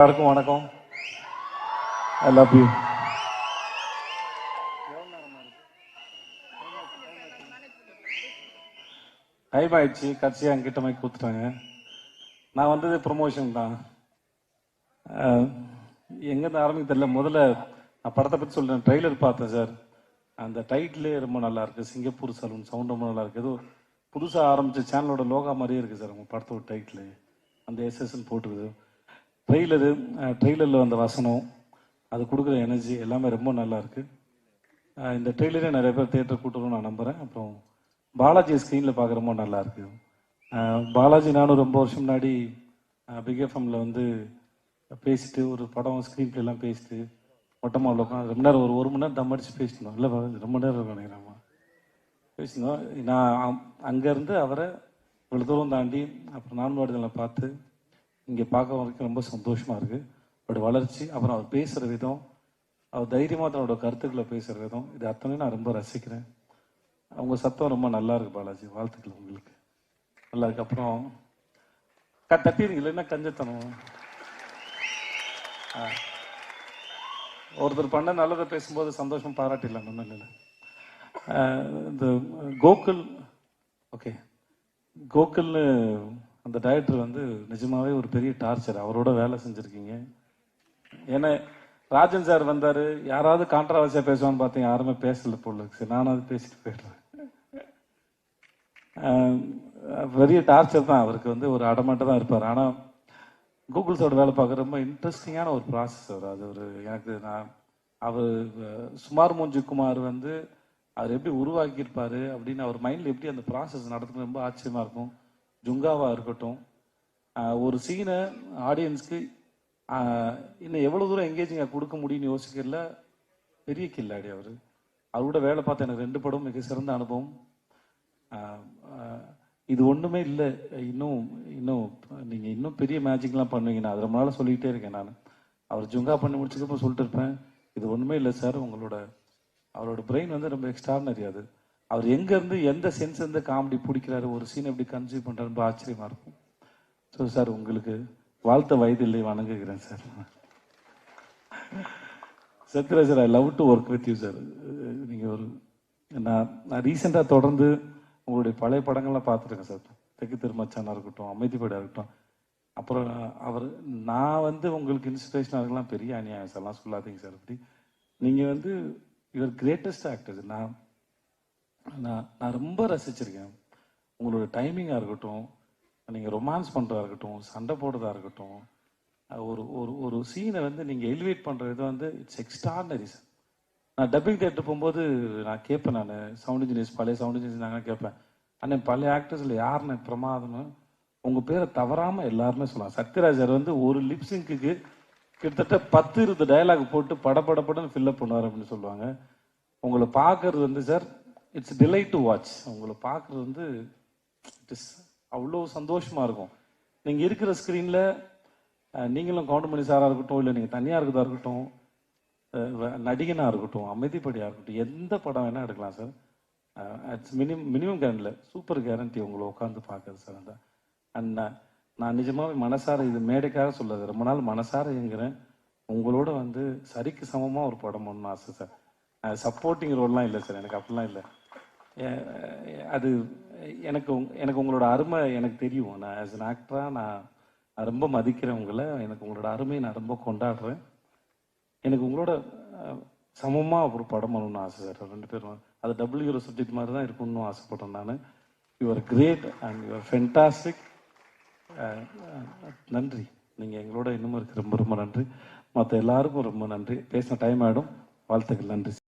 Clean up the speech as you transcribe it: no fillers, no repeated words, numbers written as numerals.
எல்லாருக்கும் வணக்கம். I love you. Time ஆயிடுச்சு, கட்சியாக என்கிட்ட மைக் கொடுத்துட்டாங்க. நான் வந்தது ப்ரொமோஷன் தான். எங்கேருந்து ஆரம்பிக்க தெரியல. முதல்ல நான் படத்தை பற்றி சொல்கிறேன். ட்ரெய்லர் பார்த்தேன் சார். அந்த டைட்டிலே ரொம்ப நல்லா இருக்குது. சிங்கப்பூர் சலூன் சவுண்ட் ரொம்ப நல்லா இருக்குது. ஏதோ புதுசாக ஆரம்பித்த சேனலோட லோகா மாதிரியே இருக்குது சார் உங்கள் படத்தோட டைட்டில். அந்த எஸ்எஸ்ன்னு போட்டுக்குது. ட்ரெய்லரில் வந்த வசனம், அது கொடுக்குற எனர்ஜி எல்லாமே ரொம்ப நல்லா இருக்குது. இந்த ட்ரெய்லரே நிறைய பேர் தியேட்டர் கூட்டுறோம்னு நான் நம்புகிறேன். அப்புறம் பாலாஜி ஸ்க்ரீனில் பார்க்க ரொம்ப நல்லா இருக்குது. பாலாஜி நானும் ரொம்ப வருஷம் முன்னாடி பிக் எஃப்எம்மில் வந்து பேசிட்டு ஒரு படம் ஸ்க்ரீன் பிளேலாம் பேசிட்டு மொட்டமாக உட்காந்து ரொம்ப நேரம் ஒரு மணி நேரம் தம் அடிச்சு பேசியிருந்தோம். இல்லை ரொம்ப நேரம் நினைக்கிறேன் பேசியிருந்தோம். நான் அங்கேருந்து அவரை இவ்வளோ தூரம் தாண்டி அப்புறம் நான்காடுகளை பார்த்து இங்கே பார்க்க வரைக்கும் ரொம்ப சந்தோஷமாக இருக்குது. அவருடைய வளர்ச்சி, அப்புறம் அவர் பேசுகிற விதம், அவர் தைரியமாக தன்னோட கருத்துக்களை பேசுகிற விதம், இது அத்தனையும் நான் ரொம்ப ரசிக்கிறேன். அவங்க சத்தம் ரொம்ப நல்லா இருக்கு பாலாஜி. வாழ்த்துக்கள் உங்களுக்கு. நல்லா இருக்கு. அப்புறம் தட்டிடுங்க, இல்லைன்னா கஞ்சத்தனம். ஒருத்தர் பண்ண நல்லதை பேசும்போது சந்தோஷம் பாராட்டிடலாம், ஒன்றும் இல்லை. இந்த கோகுல், ஓகே, கோகுல்னு அந்த டைரக்டர் வந்து நிஜமாவே ஒரு பெரிய டார்ச்சர். அவரோட வேலை செஞ்சுருக்கீங்க. ஏன்னா ராஜன் சார் வந்தார், யாராவது கான்ட்ராவர்சியாக பேசுவான்னு பார்த்தீங்க, யாருமே பேசல போல. சரி, நானும் அது பேசிட்டு போயிடுறேன். பெரிய டார்ச்சர் தான். அவருக்கு வந்து ஒரு அடமாட்ட தான் இருப்பார். ஆனால் கூகுள் சாரோட வேலை பார்க்க ரொம்ப இன்ட்ரெஸ்டிங்கான ஒரு ப்ராசஸ் அவர். அது ஒரு எனக்கு அவர் சுமார் மூஞ்சி குமார் வந்து அவர் எப்படி உருவாக்கியிருப்பார் அப்படின்னு அவர் மைண்டில் எப்படி அந்த ப்ராசஸ் நடத்துறது ரொம்ப ஆச்சரியமாக இருக்கும். ஜுங்காவாக இருக்கட்டும், ஒரு சீனை ஆடியன்ஸ்க்கு இன்னும் எவ்வளோ தூரம் எங்கேஜிங்காக கொடுக்க முடியும்னு யோசிக்கல. பெரிய கில்லாடி அவர். அவரோட வேலை பார்த்த எனக்கு 2 படம் மிக சிறந்த அனுபவம். இது ஒன்றுமே இல்லை. இன்னும் நீங்கள் இன்னும் பெரிய மேஜிக்லாம் பண்ணுவீங்க. நான் அது ரொம்ப நாளாக சொல்லிக்கிட்டே இருக்கேன். நான் அவர் ஜுங்கா பண்ணி முடிச்சதுக்கப்புறம் சொல்லிட்டு இருப்பேன், இது ஒன்றுமே இல்லை சார், அவரோட பிரெயின் வந்து ரொம்ப எக்ஸ்ட்ரானரி. அது அவர் எங்கேருந்து எந்த சென்ஸ் இருந்து காமெடி பிடிக்கிறாரு, ஒரு சீன் எப்படி கன்சியூவ் பண்ணுறாரு, ரொம்ப ஆச்சரியமாக இருக்கும். ஸோ சார், உங்களுக்கு வாழ்த்த வயது இல்லை, வணங்குகிறேன் sir. Sathyaraj sir, I love to work with you sir. நீங்கள் நான் ரீசெண்டாக தொடர்ந்து உங்களுடைய பழைய படங்கள்லாம் பார்த்துருக்கேன் சார். தெற்கு திருமச்சானாக இருக்கட்டும், அமைதிப்படியாக இருக்கட்டும். அப்புறம் நான் வந்து உங்களுக்கு இன்ஸ்பிரேஷனாக இருக்கலாம். பெரிய அநியாயம் சார், எல்லாம் சொல்லாதீங்க சார். அப்படி நீங்கள் வந்து யுவர் கிரேட்டஸ்ட் ஆக்டர். நான் ரொம்ப ரசிச்சிருக்கேன். உங்களோட டைமிங்காக இருக்கட்டும், நீங்கள் ரொமான்ஸ் பண்ணுறதா இருக்கட்டும், சண்டை போடுறதா இருக்கட்டும், ஒரு சீனை வந்து நீங்கள் எலிவேட் பண்ணுறது வந்து இட்ஸ் எக்ஸ்ட்ரானரி சார். நான் டப்பிங் தேட்டர் போகும்போது நான் கேட்பேன், நான் சவுண்ட் இன்ஜினியர்ஸ், பழைய சவுண்ட் இன்ஜினியர்ஸ் நாங்கள் கேட்பேன், ஆனால் பழைய ஆக்டர்ஸில் யாருன்னு பிரமாதம்னு உங்கள் பேரை தவறாமல் எல்லாருமே சொல்லலாம். சத்யராஜர் வந்து ஒரு லிப்ஸிங்க்கு கிட்டத்தட்ட 10-20 டயலாக் போட்டு படப்படப்படன்னு ஃபில்லப் பண்ணுவார் அப்படின்னு சொல்லுவாங்க. உங்களை பார்க்கறது வந்து sir, it's delight to watch. உங்களை பார்க்குறது வந்து இட் இஸ் அவ்வளோ சந்தோஷமாக இருக்கும். நீங்கள் இருக்கிற ஸ்க்ரீனில் நீங்களும் கவுண்டமணி சாராக இருக்கட்டும், இல்லை நீங்கள் தனியாக இருக்கிறதா இருக்கட்டும், நடிகனாக இருக்கட்டும், அமைதிப்படியாக இருக்கட்டும், எந்த படம் வேணால் எடுக்கலாம் சார். இட்ஸ் மினிமம் கேரண்டில் சூப்பர் கேரண்டி உங்களை உட்காந்து பார்க்குறது சார். அந்த அண்ட் நான் நிஜமாகவே மனசார, இது மேடைக்காக சொல்லாது, ரொம்ப நாள் மனசார எங்கிறேன், உங்களோட வந்து சரிக்கு சமமாக ஒரு படம் ஒன்று ஆசை சார். சப்போர்ட்டிங் ரோல்லாம் இல்லை சார், எனக்கு அப்படிலாம் இல்லை. அது எனக்கு உங்களோட அருமை எனக்கு தெரியும். நான் ஆஸ் அன் ஆக்டராக நான் ரொம்ப மதிக்கிறேன் உங்களை. எனக்கு உங்களோட அருமையை நான் ரொம்ப கொண்டாடுறேன். எனக்கு உங்களோட சமமாக ஒரு படம் பண்ணணும்னு ஆசை சார். 2 பேரும் அது டபுள் ஹீரோ சப்ஜெக்ட் மாதிரி தான் இருக்கணும்னு ஆசைப்படுறேன் நான். You're great and you're fantastic. நன்றி. நீங்கள் எங்களோட இன்னும் இருக்கு, ரொம்ப ரொம்ப நன்றி. மற்ற எல்லாருக்கும் ரொம்ப நன்றி. பேசின டைம் ஆகிடும். வாழ்த்துக்கள். நன்றி சார்.